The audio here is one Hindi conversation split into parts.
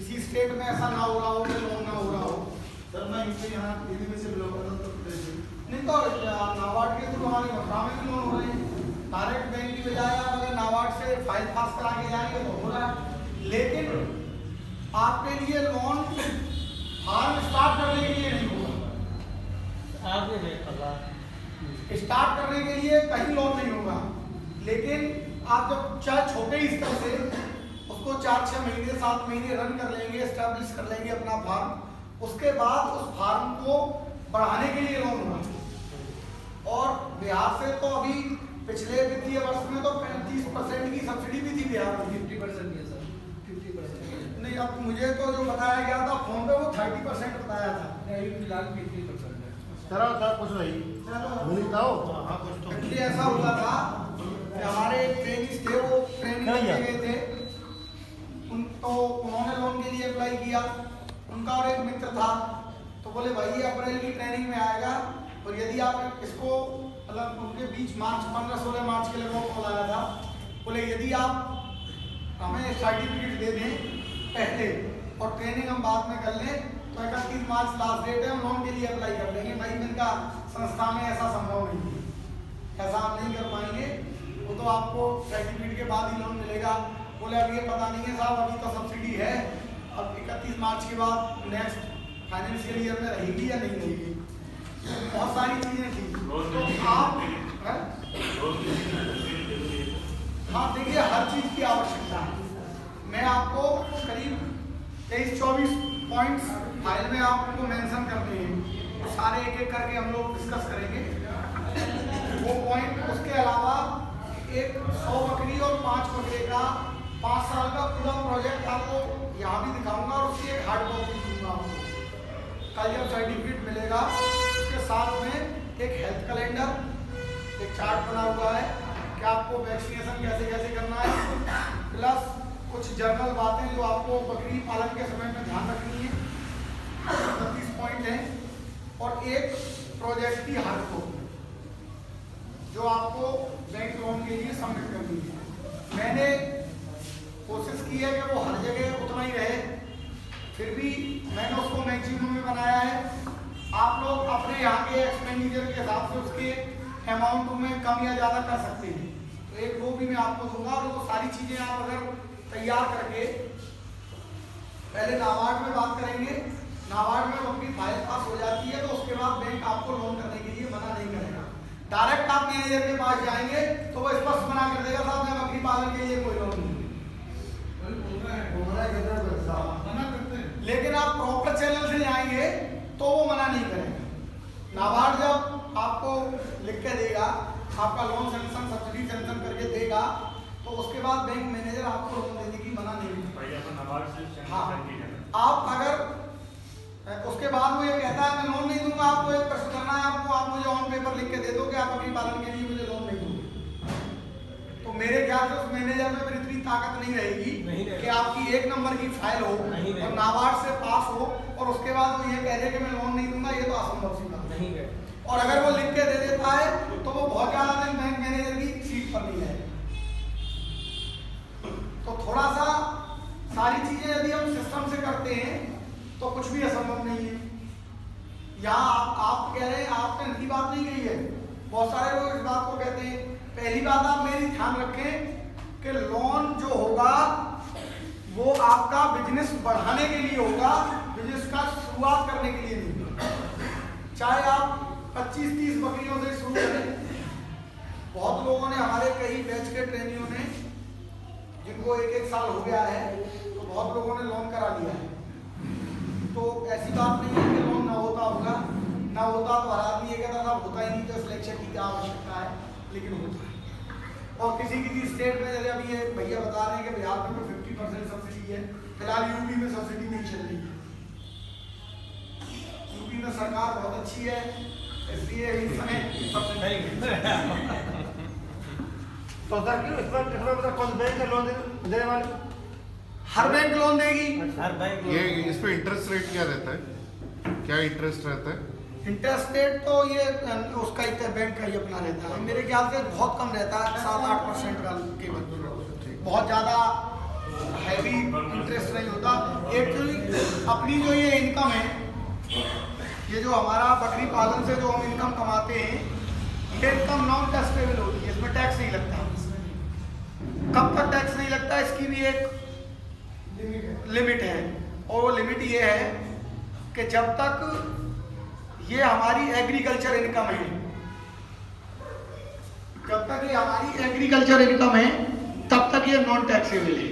किसी स्टेट में ऐसा ना हो रहा हो कि लोन ना हो रहा हो। सर मैं इनसे यहाँ दिल्ली में से बिलोंग करता हूँ, नहीं तो नाबार्ड के थ्रू हमारे मथुरा में भी लोन हो रहे हैं। डायरेक्ट बैंक की बजाय आप अगर नाबार्ड से फाइल पास करा के जाएंगे तो हो रहा है। लेकिन आपके लिए लोन फार्म स्टार्ट करने के लिए नहीं होगा। स्टार्ट करने के लिए कहीं लोन नहीं होगा। लेकिन आप जब चाहे छोटे स्तर से उसको 4-6 महीने 7 महीने रन कर लेंगे, एस्टैब्लिश कर लेंगे अपना फार्म, उसके बाद उस फार्म को बढ़ाने के लिए लोन होगा। और बिहार से तो अभी पिछले वित्तीय वर्ष में तो 35% की सब्सिडी भी थी बिहार में। 50% है सर, 50%। नहीं, अब मुझे तो जो बताया गया था फोन पे वो 30% बताया था। नहीं, फिलहाल 50% है। सर कुछ नहीं एक्चुअली ऐसा हुआ था कि हमारे ट्रेनिंग थे, वो ट्रेनिंग में गए थे तो उन्होंने लोन के लिए अप्लाई किया। उनका और एक मित्र था तो बोले भाई ये अप्रैल की ट्रेनिंग में आएगा और यदि आप इसको मतलब उनके बीच मार्च 15-16 मार्च के लिए कॉल आया था। बोले यदि आप हमें सर्टिफिकेट दे दें पहले और ट्रेनिंग हम बाद में कर लें तो 31 मार्च लास्ट डेट है, हम लोन के लिए अप्लाई कर लेंगे। भाई इनका संस्था में ऐसा संभव नहीं है, ऐसा हम नहीं कर पाएंगे, वो तो आपको सर्टिफिकेट के बाद ही लोन मिलेगा। बोले अब ये पता नहीं है साहब, अभी तो सब्सिडी है, अब 31 मार्च के बाद नेक्स्ट फाइनेंशियल ईयर में रहेगी या नहीं रहेगी। बहुत सारी चीज़ें थी तो आप हाँ देखिए हर चीज़ की आवश्यकता है। मैं आपको करीब 23-24 पॉइंट्स फाइल में आपको मेंशन करते हैं, तो सारे एक एक करके हम लोग डिस्कस करेंगे वो पॉइंट। उसके अलावा एक 100 बकरी और 5 बकरे का 5 साल का पूरा प्रोजेक्ट आपको यहाँ भी दिखाऊंगा और उसकी एक हार्ड कॉपी दूंगा आपको। कल जब सर्टिफिकेट मिलेगा उसके साथ में एक हेल्थ कैलेंडर, एक चार्ट बना हुआ है कि आपको वैक्सीनेशन कैसे कैसे करना है, प्लस कुछ जनरल बातें जो आपको बकरी पालन के समय में ध्यान रखनी है, 32 पॉइंट हैं। और एक प्रोजेक्ट की हार्ड कॉपी जो आपको बैंक लोन के लिए सबमिट करनी है। मैंने कोशिश की है कि वो हर जगह उतना ही रहे, फिर भी मैंने उसको मैक्सिमम में बनाया है। आप लोग अपने यहाँ के एक्सपेंडिचर के हिसाब से उसके अमाउंट में कम या ज़्यादा कर सकते हैं, तो एक वो भी मैं आपको दूंगा। और वो सारी चीज़ें आप अगर तैयार करके पहले नाबार्ड में बात करेंगे, नाबार्ड में अपनी फाइल पास हो जाती है तो उसके बाद बैंक आपको लोन करने के लिए मना नहीं करेगा। डायरेक्ट आप मैनेजर के पास जाएंगे तो वो स्पष्ट मना कर देगा साहब मैं बकरी पालन के लिए कोई लोन नहीं। लेकिन आप प्रॉपर चैनल से जाएंगे तो वो मना नहीं करेगा। नाबार्ड जब आपको लिख के देगा, आपका लोन सैंक्शन सब्सिडी सैंक्शन करके देगा, तो उसके बाद बैंक मैनेजर आपको लोन देने की मना नहीं करेगा। हाँ, आप अगर उसके बाद वो ये कहता है मैं लोन नहीं दूंगा, आपको एक प्रश्न करना है आपको, आप मुझे ऑन पेपर लिख के दे दो कि आप बकरी पालन के लिए मुझे लोन नहीं दोगे, तो मेरे ख्याल से उस मैनेजर में फिर इतनी ताकत नहीं रहेगी कि आपकी 1 नंबर की फाइल हो और नाबार्ड से पास हो और उसके बाद वो ये कह दे कि मैं लोन नहीं दूंगा, ये तो असंभव सी बात है। और अगर वो लिख के दे देता है तो वो बहुत ज्यादा दिन बैंक मैनेजर की सीट पर नहीं है। तो थोड़ा सा सारी चीजें यदि हम सिस्टम से करते हैं तो कुछ भी असंभव नहीं है। यहाँ आप कह रहे हैं, आपने नई बात नहीं कही है, बहुत सारे लोग इस बात को कहते हैं। पहली बात आप मेरी ध्यान रखें कि लोन जो होगा वो आपका बिजनेस बढ़ाने के लिए होगा, बिजनेस का शुरुआत करने के लिए नहीं होगा। चाहे आप 25-30 बकरियों से शुरू करें। बहुत लोगों ने, हमारे कई बैच के ट्रेनियों ने जिनको 1-1 साल हो गया है, तो बहुत लोगों ने लोन करा लिया है। तो ऐसी बात नहीं है कि लोन ना होता होगा, ना होता तो हर आदमी ये कहता था होता ही नहीं, तो सिलेक्शन की क्या आवश्यकता है, लेकिन होता है। और किसी स्टेट में जैसे अभी ये भैया बता रहे हैं कि बिहार में 50% सब्सिडी है, फिलहाल यूपी में सब्सिडी नहीं चल रही है। यूपी में सरकार बहुत अच्छी है, इसलिए इस समय सब्सिडी तो सर क्यों इसमें कौन बैंक का लोन देने वाले? हर बैंक लोन देगी। हर बैंक ये इस पे इंटरेस्ट रेट क्या रहता है, क्या इंटरेस्ट रहता है? इंटरेस्ट रेट तो ये उसका ही बैंक का ही अपना रहता है, मेरे ख्याल से बहुत कम रहता है, 7-8% का केवल, बहुत ज़्यादा है हैवी इंटरेस्ट नहीं होता। एक्चुअली अपनी जो ये इनकम है, ये जो हमारा बकरी पालन से जो हम इनकम कमाते हैं, ये इनकम नॉन टैक्सेबल होती है, इसमें टैक्स नहीं लगता। कब तक टैक्स नहीं लगता, इसकी भी एक लिमिट है, और वो लिमिट ये है कि जब तक ये हमारी एग्रीकल्चर इनकम है, जब तक ये हमारी एग्रीकल्चर इनकम है तब तक ये नॉन टैक्सेबल है।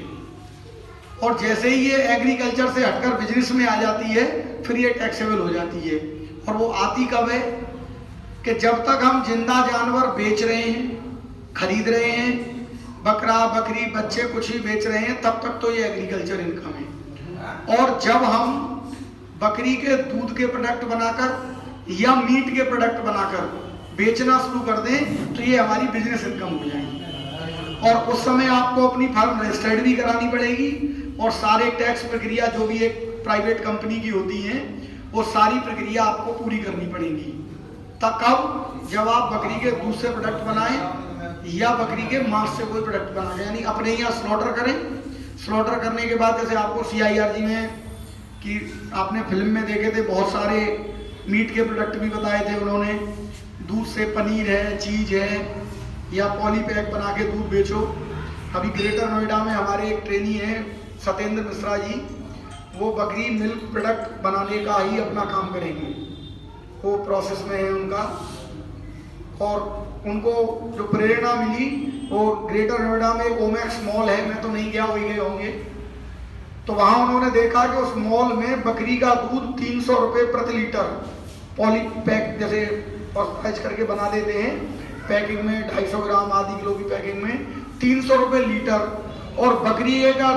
और जैसे ही ये एग्रीकल्चर से हटकर बिजनेस में आ जाती है फिर ये टैक्सेबल हो जाती है। और वो आती कब है कि जब तक हम जिंदा जानवर बेच रहे हैं, खरीद रहे हैं, बकरा बकरी बच्चे कुछ भी बेच रहे हैं, तब तक तो ये एग्रीकल्चर इनकम है। और जब हम बकरी के दूध के प्रोडक्ट बनाकर या मीट के प्रोडक्ट बनाकर बेचना शुरू कर दें तो ये हमारी बिजनेस इनकम हो जाएगी। और उस समय आपको अपनी फर्म रजिस्टर्ड भी करानी पड़ेगी और सारे टैक्स प्रक्रिया जो भी एक प्राइवेट कंपनी की होती हैं वो सारी प्रक्रिया आपको पूरी करनी पड़ेगी। तब कब, जब आप बकरी के दूध से प्रोडक्ट बनाएं या बकरी के मांस से कोई प्रोडक्ट बनाएं, यानी अपने यहाँ स्लॉटर करें। स्लॉटर करने के बाद जैसे आपको CIRG में कि आपने फिल्म में देखे थे, बहुत सारे मीट के प्रोडक्ट भी बताए थे उन्होंने। दूध से पनीर है, चीज़ है, या पॉलीपैक बना के दूध बेचो। अभी ग्रेटर नोएडा में हमारे एक ट्रेनी है सत्येंद्र मिश्रा जी, वो बकरी मिल्क प्रोडक्ट बनाने का ही अपना काम करेंगे, वो प्रोसेस में है उनका। और उनको जो प्रेरणा मिली वो ग्रेटर नोएडा में ओमैक्स मॉल है, मैं तो नहीं गया, वही गए होंगे, तो वहाँ उन्होंने देखा कि उस मॉल में बकरी का दूध 300 रुपये प्रति लीटर पॉलीपैक जैसे पैच करके बना देते हैं, पैकिंग में 250 ग्राम आधी किलो की पैकिंग में 300 रुपये लीटर। और बकरी का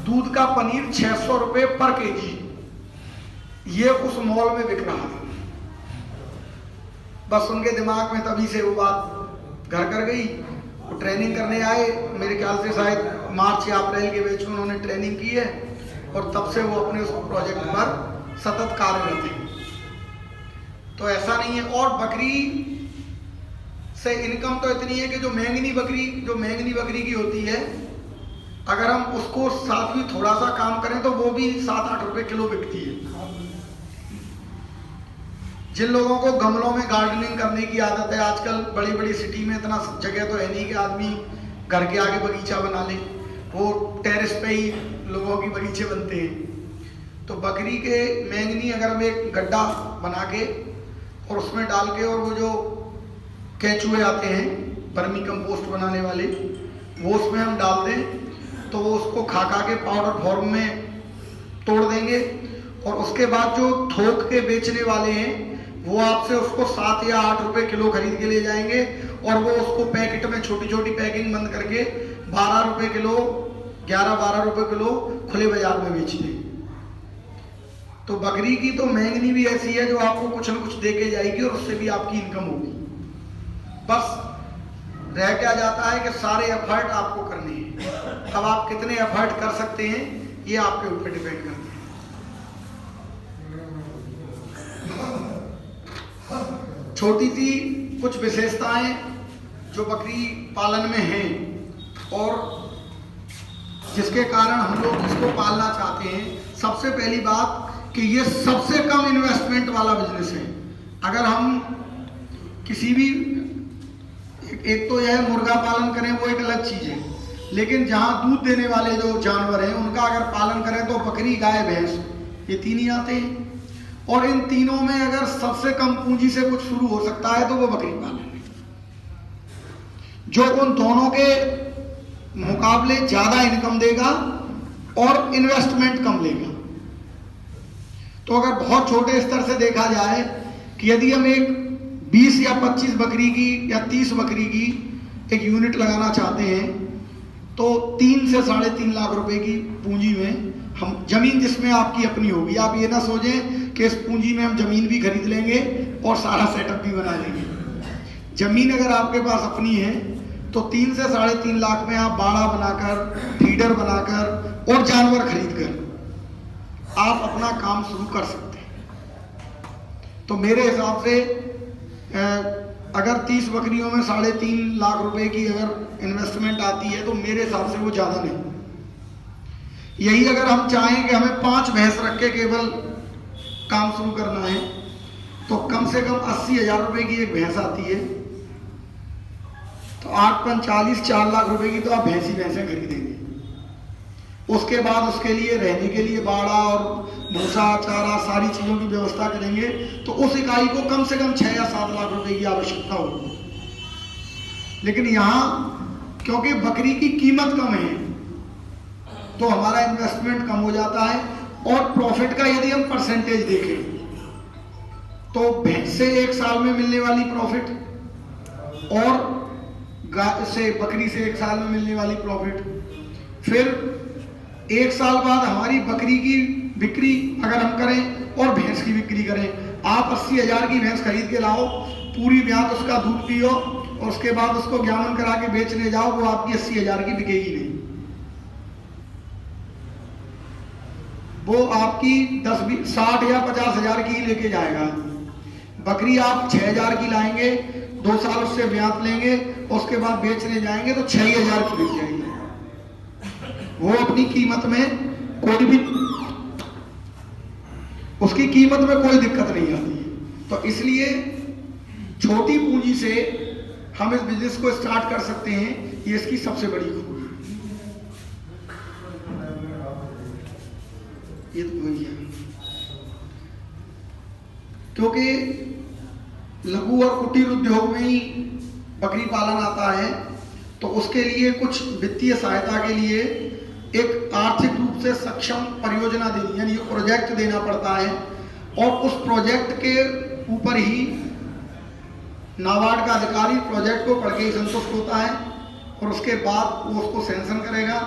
दूध का पनीर 600 रुपये पर केजी, ये उस मॉल में बिक रहा था। बस उनके दिमाग में तभी से वो बात घर कर गई। वो ट्रेनिंग करने आए, मेरे ख्याल से शायद मार्च या अप्रैल के बीच में उन्होंने ट्रेनिंग की है और तब से वो अपने उस प्रोजेक्ट पर सतत कार्यरत हैं। तो ऐसा नहीं है। और बकरी से इनकम तो इतनी है कि जो मैंगनी बकरी की होती है, अगर हम उसको साथ में थोड़ा सा काम करें तो वो भी 7-8 रुपए किलो बिकती है। जिन लोगों को गमलों में गार्डनिंग करने की आदत है, आजकल बड़ी बड़ी सिटी में इतना जगह तो है नहीं कि आदमी घर के आगे बगीचा बना ले, वो टेरेस पे ही लोगों की बगीचे बनते हैं। तो बकरी के मैंगनी अगर हम एक गड्ढा बना के और उसमें डाल के, और वो जो केचुए आते हैं वर्मी कंपोस्ट बनाने वाले, वो उसमें हम डाल दें तो वो उसको खा के पाउडर फॉर्म में तोड़ देंगे। और उसके बाद जो थोक के बेचने वाले हैं वो आपसे उसको 7 या 8 रुपए किलो खरीद के ले जाएंगे और वो उसको पैकेट में छोटी छोटी पैकिंग बंद करके 12 रुपए किलो, 11-12 रुपए किलो खुले बाजार में बेचते हैं। तो बकरी की तो मैंगनी भी ऐसी है जो आपको कुछ न कुछ दे के जाएगी और उससे भी आपकी इनकम होगी। बस रह क्या जाता है कि सारे एफर्ट आपको करने हैं। अब आप कितने एफर्ट कर सकते हैं ये आपके ऊपर डिपेंड करते हैं। छोटी सी कुछ विशेषताएं जो बकरी पालन में हैं और जिसके कारण हम लोग इसको पालना चाहते हैं। सबसे पहली बात कि ये सबसे कम इन्वेस्टमेंट वाला बिजनेस है। अगर हम किसी भी एक तो यह मुर्गा पालन करें वो एक अलग चीज़ है, लेकिन जहाँ दूध देने वाले जो जानवर हैं उनका अगर पालन करें तो बकरी, गाय, भैंस, ये तीन ही आते हैं। और इन तीनों में अगर सबसे कम पूंजी से कुछ शुरू हो सकता है तो वो बकरी पालन है, जो उन दोनों के मुकाबले ज़्यादा इनकम देगा और इन्वेस्टमेंट कम लेगा। तो अगर बहुत छोटे स्तर से देखा जाए कि यदि हम एक 20 या 25 बकरी की या 30 बकरी की एक यूनिट लगाना चाहते हैं तो 3 से 3.5 लाख रुपए की पूंजी में हम, जमीन जिसमें आपकी अपनी होगी, आप ये ना सोचें कि इस पूंजी में हम जमीन भी खरीद लेंगे और सारा सेटअप भी बना लेंगे। जमीन अगर आपके पास अपनी है तो 3 से 3.5 लाख में आप बाड़ा बनाकर, फीडर बनाकर और जानवर खरीदकर आप अपना काम शुरू कर सकते हैं। तो मेरे हिसाब से अगर 30 बकरियों में 3.5 लाख रुपए की अगर इन्वेस्टमेंट आती है तो मेरे हिसाब से वो ज़्यादा नहीं, यही अगर हम चाहें कि हमें 5 भैंस रख के केवल काम शुरू करना है तो कम से कम 80,000 रुपए की एक भैंस आती है। तो 8×5 = 4 लाख रुपए की तो आप भैंसें खरीदेंगे। उसके बाद उसके लिए रहने के लिए बाड़ा और भूसा चारा सारी चीज़ों की व्यवस्था करेंगे तो उस इकाई को कम से कम 6 या 7 लाख रुपए की आवश्यकता होगी। लेकिन यहाँ क्योंकि बकरी की कीमत कम है तो हमारा इन्वेस्टमेंट कम हो जाता है। और प्रॉफिट का यदि हम परसेंटेज देखें तो भैंस से 1 साल में मिलने वाली प्रॉफिट और गाय से बकरी से 1 साल में मिलने वाली प्रॉफिट, फिर 1 साल बाद हमारी बकरी की बिक्री अगर हम करें और भैंस की बिक्री करें, आप 80,000 की भैंस खरीद के लाओ, पूरी ब्यात उसका दूध पियो और उसके बाद उसको ज्ञापन करा के बेचने जाओ, वो आपकी 80,000 की बिकेगी नहीं, वो आपकी 10, 20, 60 या 50,000 की ही लेके जाएगा। बकरी आप 6,000 की लाएंगे, 2 साल उससे ब्यात लेंगे, उसके बाद बेचने जाएंगे तो 6,000 की बिक जाएगी। वो अपनी कीमत में कोई भी उसकी कीमत में कोई दिक्कत नहीं आती है। तो इसलिए छोटी पूंजी से हम इस बिजनेस को स्टार्ट कर सकते हैं, ये इसकी सबसे बड़ी खूबी है। ये तो वही है, क्योंकि लघु और कुटीर उद्योग में ही बकरी पालन आता है तो उसके लिए कुछ वित्तीय सहायता के लिए एक आर्थिक रूप से सक्षम परियोजना देनी, यानी प्रोजेक्ट देना पड़ता है और उस प्रोजेक्ट के ऊपर ही नाबार्ड का अधिकारी प्रोजेक्ट को पढ़ के ही संतुष्ट होता है और उसके बाद वो उसको सैंक्शन करेगा।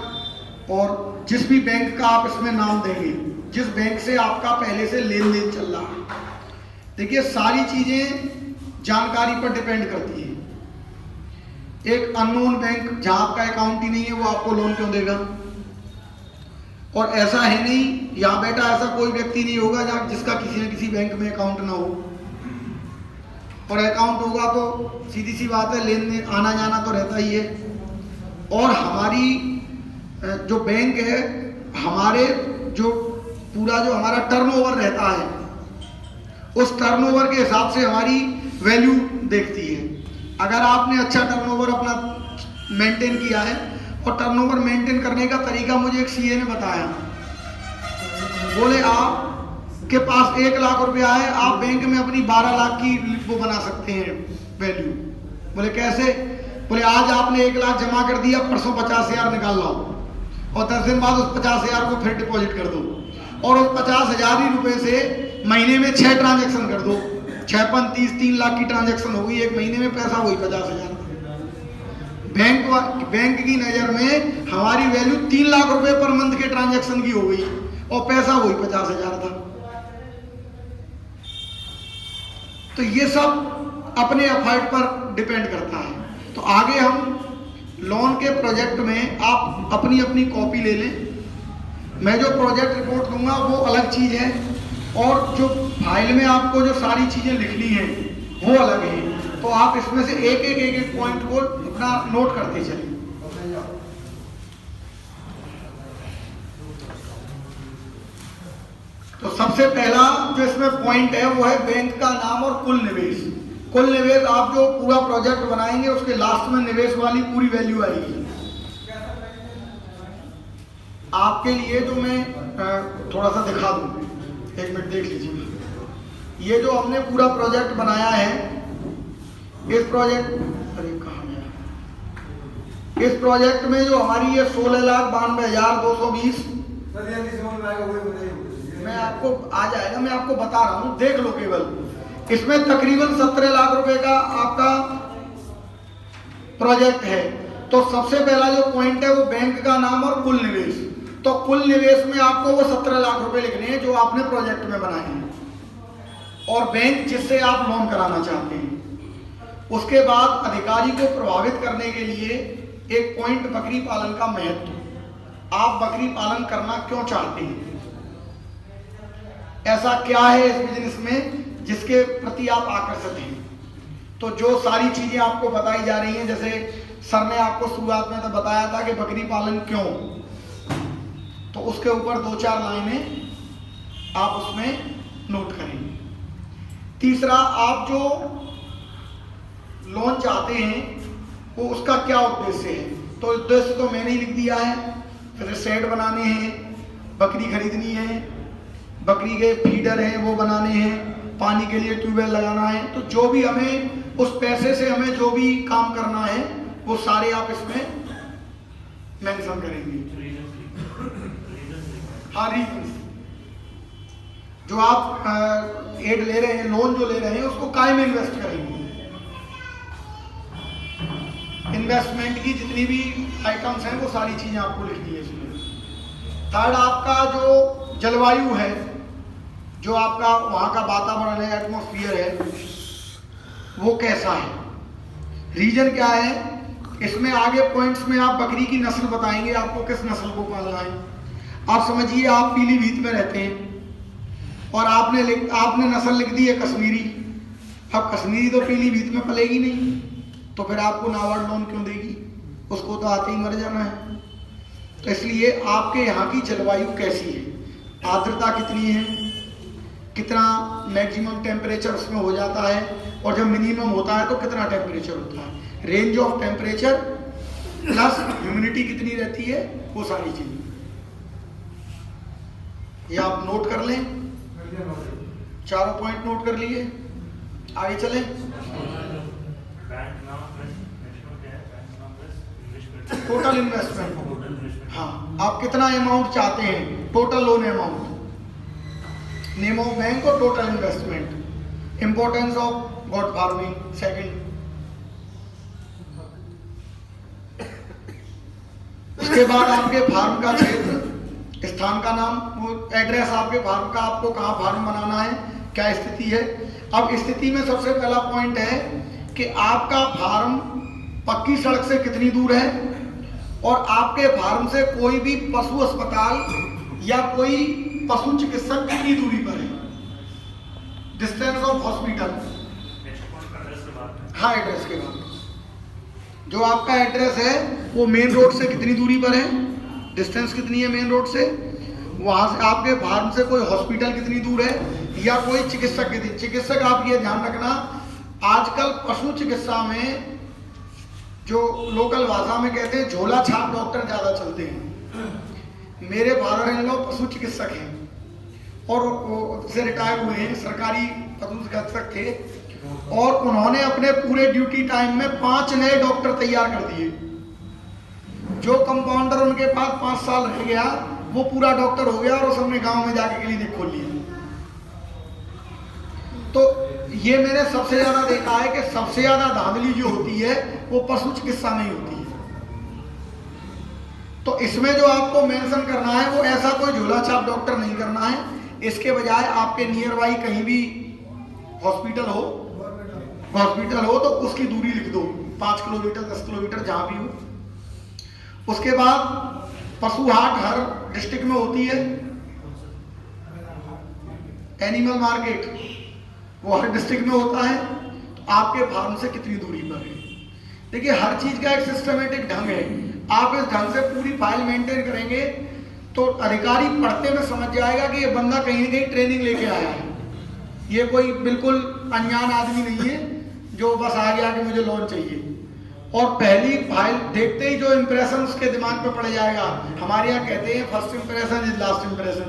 और जिस भी बैंक का आप इसमें नाम देंगे, जिस बैंक से आपका पहले से लेन देन चल रहा है, देखिए सारी चीजें जानकारी पर डिपेंड करती है। एक अननोन बैंक जहां आपका अकाउंट ही नहीं है वो आपको लोन क्यों देगा? और ऐसा है नहीं, यहाँ बैठा ऐसा कोई व्यक्ति नहीं होगा जहाँ जिसका किसी न किसी बैंक में अकाउंट ना हो, और अकाउंट होगा तो सीधी सी बात है लेन देन आना जाना तो रहता ही है। और हमारी जो बैंक है, हमारे जो पूरा जो हमारा टर्नओवर रहता है उस टर्नओवर के हिसाब से हमारी वैल्यू देखती है। अगर आपने अच्छा टर्नओवर अपना मेंटेन किया है, और टर्नओवर मेंटेन करने का तरीका मुझे एक सीए ने बताया, बोले आप के पास 1 लाख रुपया है, आप बैंक में अपनी 12 लाख की वो बना सकते हैं वैल्यू। बोले कैसे? बोले आज आपने 1 लाख जमा कर दिया, परसों 50,000 निकाल लाओ और 10 दिन बाद उस 50,000 को फिर डिपॉजिट कर दो और उस 50,000 ही रुपए से महीने में 6 ट्रांजेक्शन कर दो, 6 30 3 लाख की ट्रांजेक्शन हो गई एक महीने में, पैसा वही 50,000। बैंक की नजर में हमारी वैल्यू 3 लाख रुपए पर मंथ के ट्रांजैक्शन की हो गई और पैसा वही 50,000 था। तो ये सब अपने एफर्ट पर डिपेंड करता है। तो आगे हम लोन के प्रोजेक्ट में आप अपनी अपनी कॉपी ले लें, मैं जो प्रोजेक्ट रिपोर्ट दूंगा वो अलग चीज है और जो फाइल में आपको जो सारी चीजें लिखनी है वो अलग है। तो आप इसमें से एक पॉइंट को अपना नोट करते चलिए। तो सबसे पहला जो इसमें पॉइंट है वो है बैंक का नाम और कुल निवेश। कुल निवेश आप जो पूरा प्रोजेक्ट बनाएंगे उसके लास्ट में निवेश वाली पूरी वैल्यू आएगी। आपके लिए जो मैं थोड़ा सा दिखा दूं, 1 मिनट देख लीजिए। ये जो हमने पूरा प्रोजेक्ट बनाया है, इस प्रोजेक्ट इस प्रोजेक्ट में जो हमारी ये 16,92,220 मैं आपको आ जाएगा, मैं आपको बता रहा हूं, देख लो केवल। इसमें तकरीबन 17 लाख रुपए का आपका प्रोजेक्ट है। तो सबसे पहला जो पॉइंट है वो बैंक का नाम और कुल निवेश। तो कुल निवेश में आपको वो 17 लाख रुपए लिखने हैं जो आपने प्रोजेक्ट में बनाए हैं, और बैंक जिससे आप लोन कराना चाहते हैं। उसके बाद अधिकारी को प्रभावित करने के लिए एक पॉइंट बकरी पालन का महत्व। आप बकरी पालन करना क्यों चाहते हैं, ऐसा क्या है इस बिजनेस में जिसके प्रति आप आकर्षित हैं। तो जो सारी चीजें आपको बताई जा रही हैं, जैसे सर ने आपको शुरुआत में तो बताया था कि बकरी पालन क्यों, तो उसके ऊपर 2-4 लाइनें आप उसमें नोट करेंगे। तीसरा, आप जो लोन चाहते हैं वो उसका क्या उद्देश्य है, तो उद्देश्य तो मैंने ही लिख दिया है। फिर शेड बनाने हैं, बकरी खरीदनी है, बकरी के फीडर हैं वो बनाने हैं, पानी के लिए ट्यूबवेल लगाना है, तो जो भी हमें उस पैसे से हमें जो भी काम करना है वो सारे आप इसमें मेंशन करेंगे। हाँ, रीजन जो आप एड ले रहे हैं, लोन जो ले रहे हैं, उसको काय में इन्वेस्ट करेंगे। इन्वेस्टमेंट की जितनी भी आइटम्स हैं वो सारी चीजें आपको लिखनी है इसमें। थर्ड, आपका जो जलवायु है, जो आपका वहाँ का वातावरण है, एटमॉस्फेयर है, वो कैसा है। रीजन क्या है, इसमें आगे पॉइंट्स में आप बकरी की नस्ल बताएंगे, आपको किस नस्ल को पालना है। आप समझिए आप पीलीभीत में रहते हैं और आपने नस्ल लिख दी है कश्मीरी। अब कश्मीरी तो पीलीभीत में पलेगी नहीं, तो फिर आपको नाबार्ड लोन क्यों देगी, उसको तो आते ही मर जाना है। तो इसलिए आपके यहाँ की जलवायु कैसी है, आर्द्रता कितनी है, कितना मैक्सिमम टेम्परेचर उसमें हो जाता है, और जब मिनिमम होता है तो कितना टेम्परेचर होता है, range of temperature plus humidity कितनी रहती है, वो सारी चीजें ये आप नोट कर लें। चारों पॉइंट नोट कर लिए, आगे चलें। टोटल इन्वेस्टमेंट, हाँ, आप कितना अमाउंट चाहते हैं, total loan amount, name of bank और total investment, importance of goat farming. Second, उसके बाद आपके फार्म का क्षेत्र, स्थान का नाम, वो एड्रेस आपके फार्म का, आपको कहाँ फार्म बनाना है, क्या स्थिति है। अब स्थिति में सबसे पहला पॉइंट है कि आपका फार्म पक्की सड़क से कितनी दूर है, और आपके फार्म से कोई भी पशु अस्पताल या कोई पशु चिकित्सक कितनी दूरी पर है, डिस्टेंस ऑफ हॉस्पिटल। हाँ, एड्रेस के बाद जो आपका एड्रेस है वो मेन रोड से कितनी दूरी पर है, डिस्टेंस कितनी है मेन रोड से, वहां से आपके फार्म से कोई हॉस्पिटल कितनी दूर है, या कोई चिकित्सक कितनी। चिकित्सक आप ये ध्यान रखना, आजकल पशु चिकित्सा में जो लोकल भाषा में कहते हैं झोला छाप डॉक्टर ज्यादा चलते हैं। मेरे फादर इन लोग पशु चिकित्सक हैं और वो से रिटायर हुए हैं, सरकारी पशु चिकित्सक थे, और उन्होंने अपने पूरे ड्यूटी टाइम में 5 नए डॉक्टर तैयार कर दिए। जो कंपाउंडर उनके पास 5 साल रह गया वो पूरा डॉक्टर हो गया और उसने गांव में जाके क्लिनिक खोल लिया। तो ये मैंने सबसे ज्यादा देखा है कि सबसे ज्यादा धांधली जो होती है वो पशु चिकित्सा में ही होती है। तो इसमें जो आपको मेंशन करना है वो ऐसा कोई झोला छाप डॉक्टर नहीं करना है, इसके बजाय आपके नियर बाई कहीं भी हॉस्पिटल हो तो उसकी दूरी लिख दो, 5 किलोमीटर 10 किलोमीटर जहां भी हो। उसके बाद पशु हाट हर डिस्ट्रिक्ट में होती है, एनिमल मार्केट वो हर डिस्ट्रिक्ट में होता है। तो आपके फार्म से कितनी दूरी पर है, देखिए हर चीज का एक सिस्टमेटिक ढंग है। आप इस ढंग से पूरी फाइल मेंटेन करेंगे तो अधिकारी पढ़ते में समझ जाएगा कि ये बंदा कहीं ना कहीं ट्रेनिंग लेके आया है, ये कोई बिल्कुल अनजान आदमी नहीं है जो बस आ गया कि मुझे लोन चाहिए। और पहली फाइल देखते ही जो इंप्रेशन उसके दिमाग पे पड़ जाएगा, हमारे यहाँ कहते हैं first impression is last impression.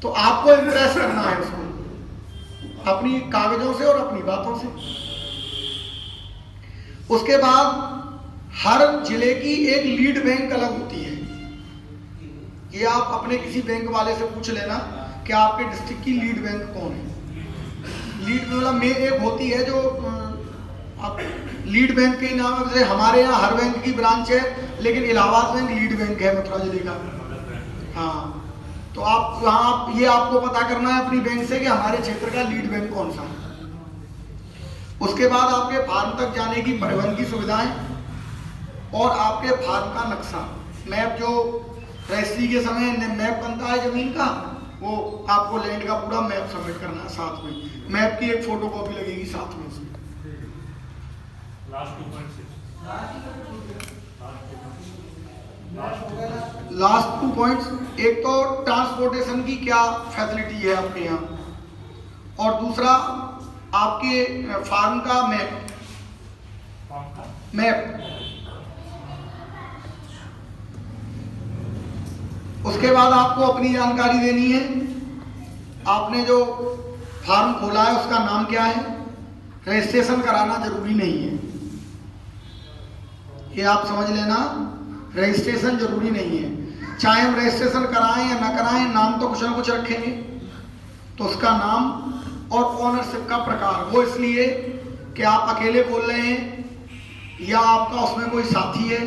तो आपको इंप्रेस करना है उसको अपनी कागजों से और अपनी बातों से। उसके बाद हर जिले की एक लीड बैंक अलग होती है, ये आप अपने किसी बैंक वाले से पूछ लेना कि आपके डिस्ट्रिक्ट की लीड बैंक कौन है। लीड मतलब में एक होती है जो आप लीड बैंक के नाम है, जैसे हमारे यहाँ हर बैंक की ब्रांच है, लेकिन इलाहाबाद बैंक लीड बैंक है मथुरा जिले का। हाँ, तो आप वहाँ ये आपको पता करना है अपनी बैंक से कि हमारे क्षेत्र का लीड बैंक कौन सा है। उसके बाद आपके फार्म तक जाने की परिवहन की सुविधाएं और आपके फार्म का नक्शा, मैप, जो रजिस्ट्री के समय मैप बनता है जमीन का, वो आपको लैंड का पूरा मैप सबमिट करना है। साथ में मैप की एक फोटो कॉपी लगेगी साथ में उसमें। लास्ट 2 पॉइंट्स, एक तो ट्रांसपोर्टेशन की क्या फैसिलिटी है आपके यहाँ, और दूसरा आपके फार्म का मैप। उसके बाद आपको अपनी जानकारी देनी है। आपने जो फार्म खोला है उसका नाम क्या है, रजिस्ट्रेशन कराना जरूरी नहीं है, ये आप समझ लेना, रजिस्ट्रेशन जरूरी नहीं है। चाहे हम रजिस्ट्रेशन कराएं या ना कराएं, नाम तो कुछ ना कुछ रखेंगे। तो उसका नाम और ओनरशिप का प्रकार, वो इसलिए कि आप अकेले खोल रहे हैं या आपका उसमें कोई साथी है,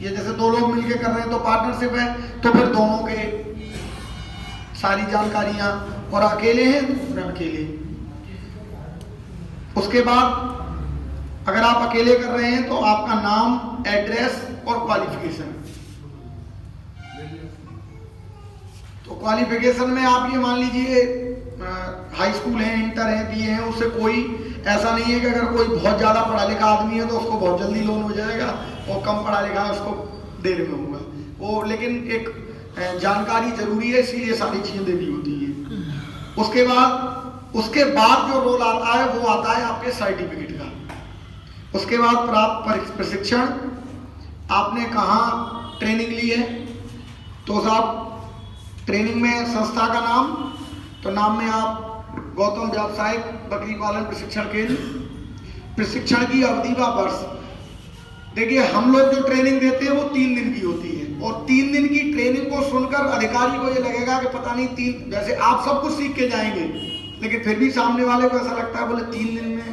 ये जैसे 2 लोग मिलके कर रहे हैं तो पार्टनरशिप है, तो फिर दोनों के सारी जानकारियां, और अकेले हैं तो फिर अकेले। उसके बाद अगर आप अकेले कर रहे हैं तो आपका नाम, एड्रेस और क्वालिफिकेशन। तो क्वालिफिकेशन में आप ये मान लीजिए हाई स्कूल है, इंटर है, बीए है, उससे कोई ऐसा नहीं है कि अगर कोई बहुत ज़्यादा पढ़ा लिखा आदमी है तो उसको बहुत जल्दी लोन हो जाएगा, और कम पढ़ा लिखा है उसको देर में होगा वो, लेकिन एक जानकारी जरूरी है, इसीलिए सारी चीज़ें देनी होती हैं। उसके बाद जो रोल आता है वो आता है आपके सर्टिफिकेट का। उसके बाद प्राप्त प्रशिक्षण, आपने कहाँ ट्रेनिंग ली है, तो साहब ट्रेनिंग में संस्था का नाम, तो नाम में आप गौतम व्यावसायिक बकरी पालन प्रशिक्षण केंद्र, प्रशिक्षण की अवधि व वर्ष। देखिए हम लोग जो ट्रेनिंग देते हैं वो 3 दिन की होती है, और 3 दिन की ट्रेनिंग को सुनकर अधिकारी को ये लगेगा कि पता नहीं 3, जैसे आप सब कुछ सीख के जाएंगे, लेकिन फिर भी सामने वाले को ऐसा लगता है बोले 3 दिन में